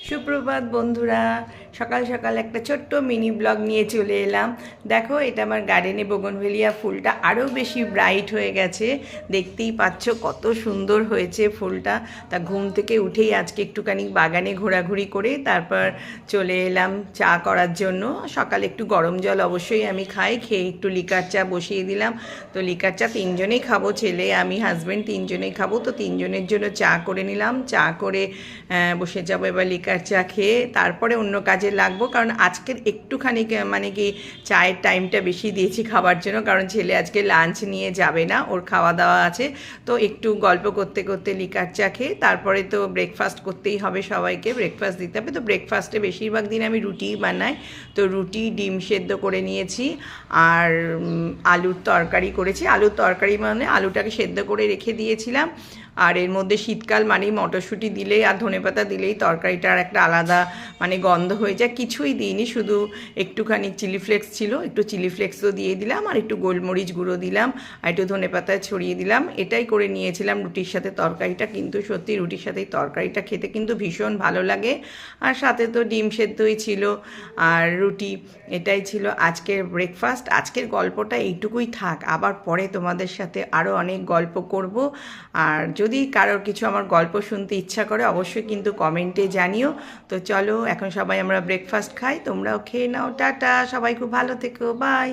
সুপ্রভাত বন্ধুরা, সকাল সকাল একটা ছোট্ট মিনি ব্লগ নিয়ে চলে এলাম। দেখো, এটা আমার গার্ডেনে বোগনভেলিয়া ফুলটা আরও বেশি ব্রাইট হয়ে গেছে। দেখতেই পাচ্ছ কত সুন্দর হয়েছে ফুলটা। তা ঘুম থেকে উঠেই আজকে একটুখানি বাগানে ঘোরাঘুরি করে তারপর চলে এলাম চা করার জন্য। সকালে একটু গরম জল অবশ্যই আমি খাই, খেয়ে একটু লিকার চা বসিয়ে দিলাম। তো লিকার চা তিনজনেই খাবো, ছেলে আমি হাজব্যান্ড তিনজনেই খাবো। তো তিনজনের জন্য চা করে নিলাম, চা করে বসে যাবো এবার লিকার চা খেয়ে তারপরে অন্য কাজে লাগবো। কারণ আজকের একটুখানি মানে কি চায়ের টাইমটা বেশি দিয়েছি খাবার জন্য, কারণ ছেলে আজকে লাঞ্চ নিয়ে যাবে না, ওর খাওয়া দাওয়া আছে। তো একটু গল্প করতে করতে লিকার চা খেয়ে তারপরে তো ব্রেকফাস্ট করতেই হবে, সবাইকে ব্রেকফাস্ট দিতে হবে। তো ব্রেকফাস্টে বেশিরভাগ দিন আমি রুটিই বানাই। তো রুটি ডিম সেদ্ধ করে নিয়েছি আর আলুর তরকারি করেছি। আলুর তরকারি মানে আলুটাকে সেদ্ধ করে রেখে দিয়েছিলাম। আর এর মধ্যে শীতকাল মানেই মটরশুঁটি দিলেই আর ধনেপাতা দিলেই তরকারিটার একটা আলাদা মানে গন্ধ হয়ে যায়। কিছুই দিইনি, শুধু একটুখানি চিলি ফ্লেক্স ছিল, একটু চিলি ফ্লেক্সও দিয়ে দিলাম আর একটু গোলমরিচ গুঁড়ো দিলাম আর একটু ধনেপাতা ছড়িয়ে দিলাম। এটাই করে নিয়েছিলাম রুটির সাথে তরকারিটা। কিন্তু সত্যি রুটির সাথে তরকারিটা খেতে কিন্তু ভীষণ ভালো লাগে। আর সাথে তো ডিম সেদ্ধই ছিল আর রুটি। এটাই ছিল আজকের ব্রেকফাস্ট। আজকের গল্পটা এইটুকুই থাক, আবার পরে তোমাদের সাথে আরও অনেক গল্প করব। আর যদি কারোর কিছু আমার গল্প শুনতে ইচ্ছা করে অবশ্যই কিন্তু কমেন্টে জানিও। তো চলো এখন সবাই আমরা ব্রেকফাস্ট খাই, তোমরাও খেয়ে নাও। টাটা, সবাই খুব ভালো থেকো, বাই।